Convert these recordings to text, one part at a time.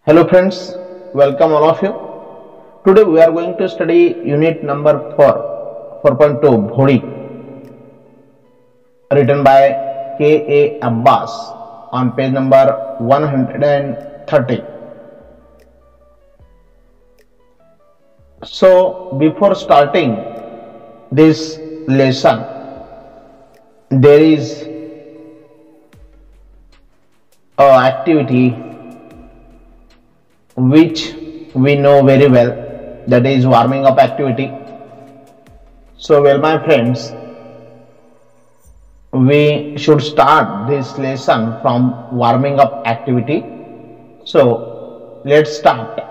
Hello friends, welcome all of you. Today we are going to study unit number 4, 4.2 Bhodi, written by K.A. Abbas on page number 130. So before starting this lesson, there is a activity which we know very well, that is warming up activity. So well my friends, we should start this lesson from warming up activity. So let's start.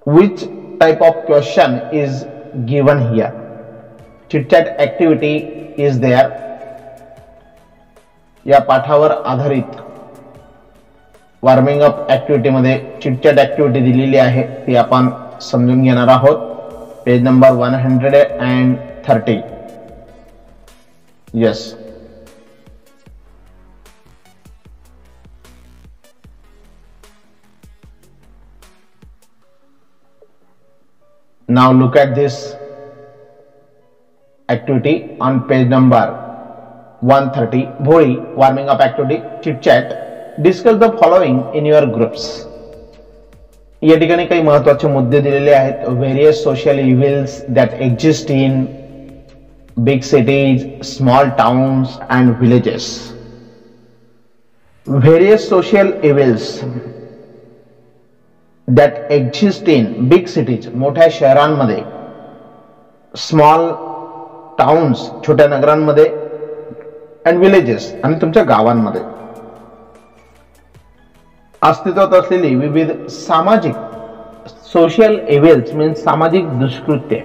Which type of question is given here? Chit chat activity is there. या पाठावर आधारित warming up activity मध्ये chitchat activity दिलेली आहे, ती आपण समजून घेणार आहोत. Page number 130. Yes, now look at this activity on page number 130. Bholi warming up activity chitchat. Discuss the following in your groups. या ठिकाणी काही महत्त्वाचे मुद्दे दिलेले आहेत. Various social evils that exist in big cities, small towns and villages. Various social evils that exist in big cities, मोठ्या शहरांमध्ये, small towns, छोट्या नगरांमध्ये, अँड विलेजेस, आणि तुमच्या गावांमध्ये अस्तित्वात असलेली विविध सामाजिक सोशल इव्हिल्स मीन्स सामाजिक दुष्कृत्य.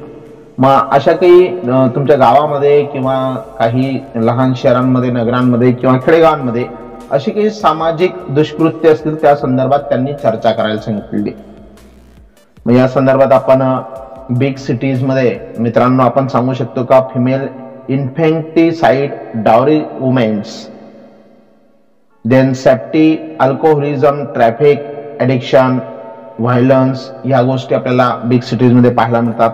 मग अशा काही तुमच्या गावामध्ये किंवा काही लहान शहरांमध्ये, नगरांमध्ये किंवा खेडेगावांमध्ये अशी काही सामाजिक दुष्कृत्य असतील त्या संदर्भात त्यांनी चर्चा करायला सांगितलेली. मग या संदर्भात आपण बिग सिटीज मध्ये मित्रांनो आपण सांगू शकतो का female infanticide, dowry women's, then safety, alcoholism, traffic, addiction, violence, ह्या गोष्टी आपल्याला बिग सिटीज मध्ये पाहायला मिळतात.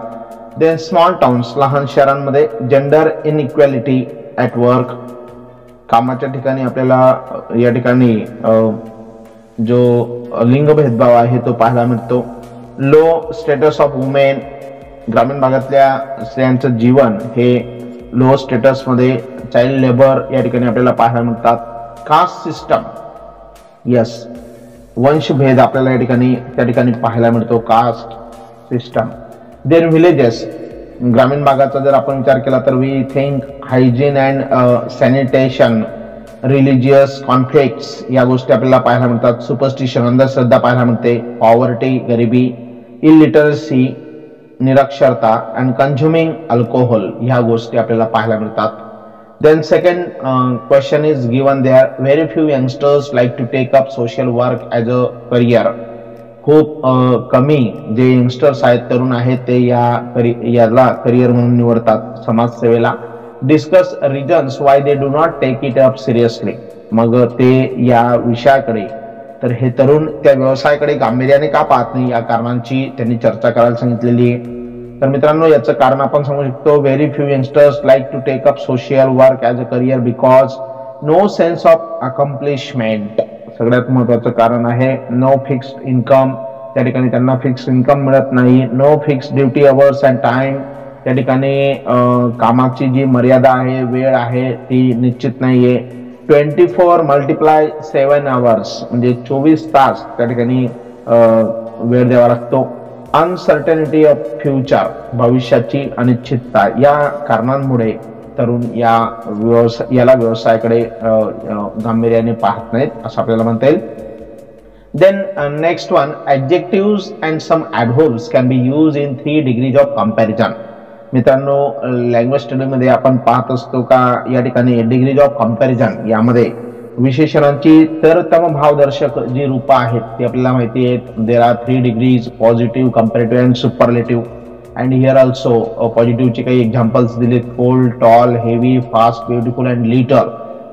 देन स्मॉल टाउन्स, लहान शहरांमध्ये, जेंडर इनइक्वॅलिटी ॲट वर्क, कामाच्या ठिकाणी आपल्याला या ठिकाणी जो लिंग भेदभाव आहे तो पाहायला मिळतो. लो स्टेटस ऑफ वुमेन, ग्रामीण भागातल्या स्त्रियांचं जीवन हे लो स्टेटस मध्ये, चाइल्ड लेबर या ठिकाणी आपल्याला पाहायला मिळतात. कास्ट सिस्टम, यस, वंशभेद आपल्याला या ठिकाणी त्या ठिकाणी पाहायला मिळतो, कास्ट सिस्टम. देन विलेजेस, ग्रामीण भागाचा जर आपण विचार केला तर we think hygiene and sanitation, religious conflicts या गोष्टी आपल्याला पाहायला मिळतात. सुपरस्टिशन, अंधश्रद्धा पाहायला मिळते. पॉवर्टी, गरिबी, इलिटरसी, निरक्षरता, अँड कन्झ्युमिंग अल्कोहोल ह्या गोष्टी आपल्याला पाहायला मिळतात. Then second question is given there. Very few youngsters like to take up social work as a career. खूप कमी जे यंगस्टर्स आहेत, तरुण आहेत, ते याला करिअर म्हणून निवडतात समाजसेवेला. Discuss reasons why they do not take it up seriously. मग ते या विषयाकडे, तर हे तरुण त्या व्यवसायाकडे गांभीर्याने का पाहत नाही, या कारणांची त्यांनी चर्चा करायला सांगितलेली आहे. तर मित्रांनो याचं कारण आपण सांगू शकतो. Very few youngsters like to take up social work as a career because no sense of accomplishment. सगळ्यात महत्वाचं कारण आहे नो फिक्स्ड इन्कम. त्या ठिकाणी त्यांना फिक्स्ड इन्कम मिळत नाही. No fixed duty hours and time. त्या ठिकाणी कामाची जी मर्यादा आहे, वेळ आहे, ती निश्चित नाहीये. 24 मल्टिप्लाय 7 आवर्स म्हणजे 24 तास त्या ठिकाणी वेळ द्यावा लागतो. अनसर्टनिटी ऑफ फ्युचर, भविष्याची अनिश्चितता, या कारणांमुळे तरुण याला व्यवसायाकडे गांभीर्याने पाहत नाहीत असं आपल्याला म्हणता येईल. Then next one, adjectives and some adverbs can be use in 3 degrees of comparison. मित्रांनो लँग्वेज स्टडी मध्ये आपण पाहत असतो का या ठिकाणी डिग्रीज ऑफ कंपॅरिझन यामध्ये विशेषणांची तरतम भावदर्शक जी रूपं आहेत ती आपल्याला माहिती आहेत. There are 3 degrees, positive, comparative and superlative. And here also पॉझिटिव्हचे काही एक्झाम्पल्स दिलेत. Cold, tall, heavy, fast, beautiful and little.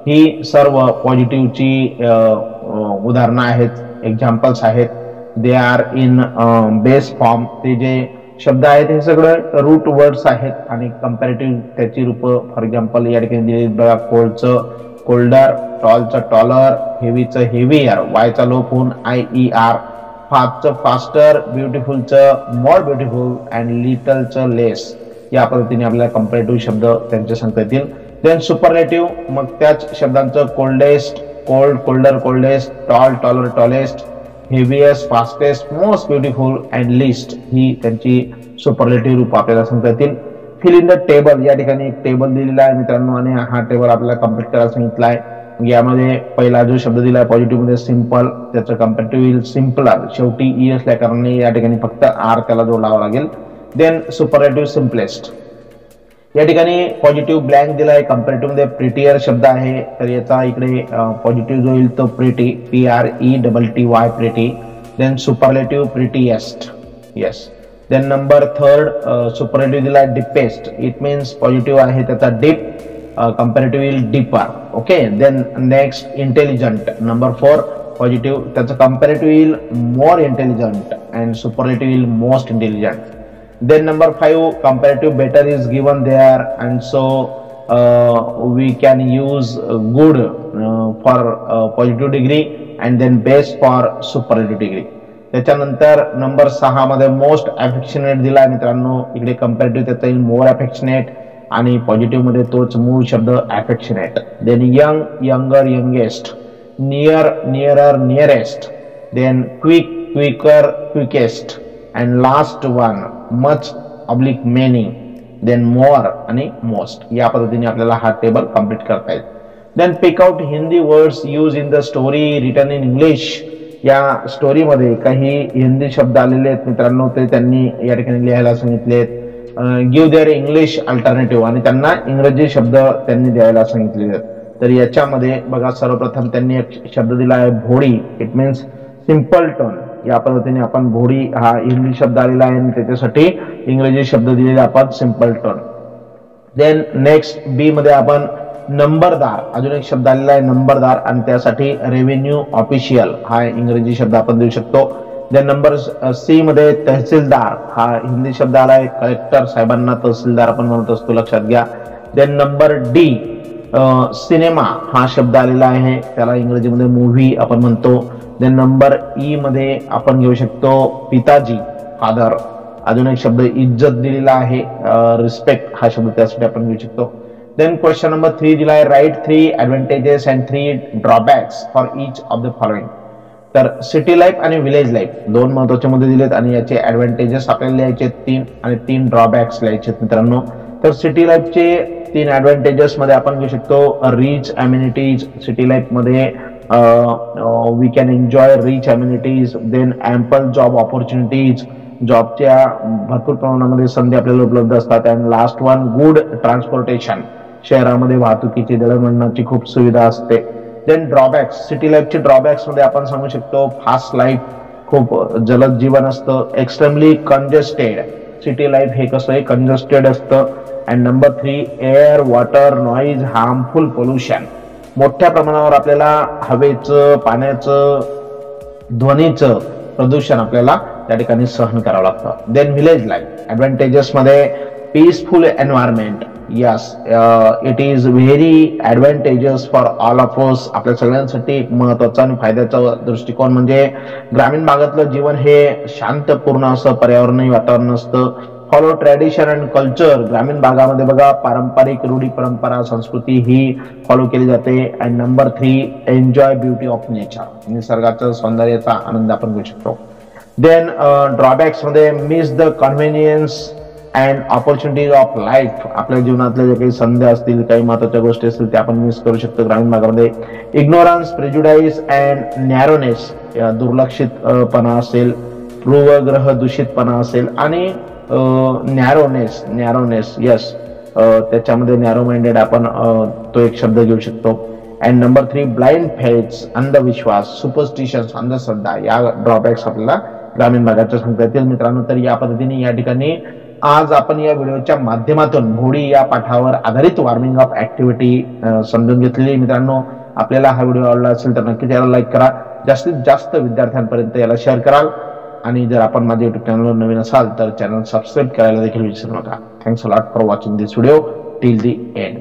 ही सर्व पॉझिटिव्हची उदाहरणं आहेत, एक्झाम्पल्स आहेत. They are in base form. ते जे शब्द आहेत हे सगळं रूट वर्ड्स आहेत आणि कंपॅरेटिव्ह त्याची रूपं फॉर एक्झाम्पल या ठिकाणी दिलेली बघा. कोल्डचं कोल्डर, टॉलचं टॉलर, हेवीचं हेवियर, वायचा लोप होऊन IER, फास्टचं फास्टर, ब्युटिफुलचं मोर ब्युटिफुल अँड लिटलचं लेस. या पद्धतीने आपल्याला कंपॅरेटिव्ह शब्द त्यांचे सांगता येतील. देन सुपरलेटिव्ह मग त्याच शब्दांचं coldest, cold, colder, coldest, tall, taller, tallest, heaviest, fastest, most beautiful and least ही त्यांची सुपरलेटिव्ह रूप आपल्याला सांगता येतील. Fill in the table. या ठिकाणी एक टेबल दिलेला आहे मित्रांनो आणि हा टेबल आपल्याला कम्प्लीट करायला सांगितला आहे. यामध्ये पहिला जो शब्द दिला आहे पॉझिटिव्ह मध्ये सिंपल, त्याचं कंपॅरेटिव्ह येईल सिंपलर. शेवटी ई असल्या कारणाने या ठिकाणी फक्त आर त्याला जोडावा लागेल. Then superlative simplest. या ठिकाणी पॉझिटिव्ह ब्लँक दिला आहे. कंपॅरेटिव्ह मध्ये प्रिटियर शब्द आहे तर याचा इकडे पॉझिटिव्ह जो येईल तो pretty, PRETTY, pretty. Then superlative prettiest. Yes. Then number third superlative दिला आहे डिपेस्ट. इट मीन्स पॉझिटिव्ह आहे त्याचा डीप, कंपॅरेटिव्ह येईल deeper. Okay. Then next intelligent. Number 4 positive, त्याचं कंपॅरेटिव्ह येईल मोर इंटेलिजंट अँड सुपरलेटिव्ह येईल most intelligent. Then number 5 comparative better is given there and so we can use good for positive degree and then best for superlative degree. त्याच्यानंतर number 6 मध्ये most affectionate दिला आहे मित्रांनो. इकडे comparative त्याचा येईल मोर affectionate आणि पॉझिटिव्ह मध्ये तोच मूळ शब्द affectionate. Then young, younger, youngest, near, nearer, nearest. Then quick, quicker, quickest and last one much oblique many, then more आणि most. या पद्धतीने आपल्याला हा टेबल कंप्लीट करता येईल. Then pick out Hindi words use in the story written in English. या story मध्ये काही हिंदी शब्द आलेले आहेत मित्रांनो, ते त्यांनी या ठिकाणी लिहायला सांगितलेत. गिव्ह देअर इंग्लिश अल्टरनेटिव्ह आणि त्यांना इंग्रजी शब्द त्यांनी द्यायला सांगितले. तर याच्यामध्ये बघा सर्वप्रथम त्यांनी एक शब्द दिला आहे भोळी. It means simple tone. या पद्धतीने आपण भोळी हा हिंदी शब्द आलेला आहे आणि त्याच्यासाठी इंग्रजी शब्द दिलेला आपण सिंपल टोन. देन नेक्स्ट बी मध्ये आपण नंबरदार, अजून एक शब्द आलेला आहे नंबरदार आणि त्यासाठी रेव्हेन्यू ऑफिशियल हा इंग्रजी शब्द आपण देऊ शकतो. देन नंबर सी मध्ये तहसीलदार हा हिंदी शब्द आलाय. कलेक्टर साहेबांना तहसीलदार आपण म्हणत असतो, लक्षात घ्या. देन नंबर डी सिनेमा हा शब्द आलेला आहे, त्याला इंग्रजीमध्ये मूव्ही आपण म्हणतो. देन नंबर ई मध्ये आपण घेऊ शकतो पिताजी, फादर. अजून एक शब्द इज्जत दिलेला आहे, रिस्पेक्ट हा शब्द त्यासाठी आपण घेऊ शकतो. देन क्वेश्चन नंबर 3 दिला आहे write 3 advantages and 3 drawbacks for each of the following. तर सिटी लाईफ आणि विलेज लाईफ दोन महत्वाचे मुद्दे दिलेत आणि याचे ऍडव्हांटेजेस आपल्याला लिहायचे 3 आणि 3 ड्रॉबॅक्स लिहायचे मित्रांनो. तर सिटी लाईफचे 3 ऍडव्हांटेजेस मध्ये आपण घेऊ शकतो रिच अम्युनिटीज. सिटी लाईफ मध्ये we can enjoy rich amenities, then ample job opportunities, जॉबच्या भरपूर प्रमाणामध्ये संधी आपल्याला उपलब्ध असतात. And last one good transportation, शहरामध्ये वाहतुकीची दळणवळणाची खूप सुविधा असते. देन ड्रॉबॅक्स, सिटी लाईफचे ड्रॉबॅक्स मध्ये आपण सांगू शकतो फास्ट लाईफ, खूप जलद जीवन असतं. एक्स्ट्रीमली कंजेस्टेड, सिटी लाईफ हे कसं आहे कंजेस्टेड असतं. And number 3 air, water, noise, harmful pollution, मोठ्या प्रमाणावर आपल्याला हवेचं, पाण्याचं, ध्वनीचं प्रदूषण आपल्याला त्या ठिकाणी सहन करावं लागतं. देन विलेज लाईफ ऍडव्हांटेजेस मध्ये peaceful environment. Yes, it is very advantages for all of us. आपल्या सगळ्यांसाठी एक महत्वाचा आणि फायद्याचा दृष्टिकोन म्हणजे ग्रामीण भागातलं जीवन हे शांतपूर्ण असं पर्यावरणीय वातावरण असतं. फॉलो ट्रॅडिशन अँड कल्चर, ग्रामीण भागामध्ये बघा पारंपरिक रूढी परंपरा संस्कृती ही फॉलो केली जाते. And number 3 enjoy beauty of nature, निसर्गाचं सौंदर्याचा आनंद आपण घेऊ शकतो. देन ड्रॉबॅक्स मध्ये miss the convenience and opportunities of life, आपल्या जीवनातल्या जे काही संधी असतील, काही महत्वाच्या गोष्टी असतील त्या आपण मिस करू शकतो ग्रामीण भागामध्ये. इग्नोरन्स, प्रेज्युडाईस अँड नॅरोनेस, दुर्लक्षितपणा असेल, पूर्वग्रह दूषितपणा असेल आणि नॅरोनेस यस, त्याच्यामध्ये नॅरो माइंडेड आपण तो एक शब्द घेऊ शकतो. अँड नंबर 3 ब्लाइंड फेथ्स, अंधविश्वास, सुपरस्टिशन्स, अंधश्रद्धा, या ड्रॉबॅक्स आपल्याला ग्रामीण भागाच्या सांगता येतील मित्रांनो. तर या पद्धतीने या ठिकाणी आज आपण या व्हिडिओच्या माध्यमातून भोळी या पाठावर आधारित वॉर्मिंग अप ऍक्टिव्हिटी समजून घेतलेली मित्रांनो. आपल्याला हा व्हिडिओ आवडला असेल तर नक्कीच याला लाईक करा. जास्तीत जास्त विद्यार्थ्यांपर्यंत याला शेअर कराल. आणि जर आपण माझ्या युट्यूब चॅनलवर नवीन असाल तर चॅनल सबस्क्राईब करायला देखील विसरू नका. Thanks a lot for watching this video till the end.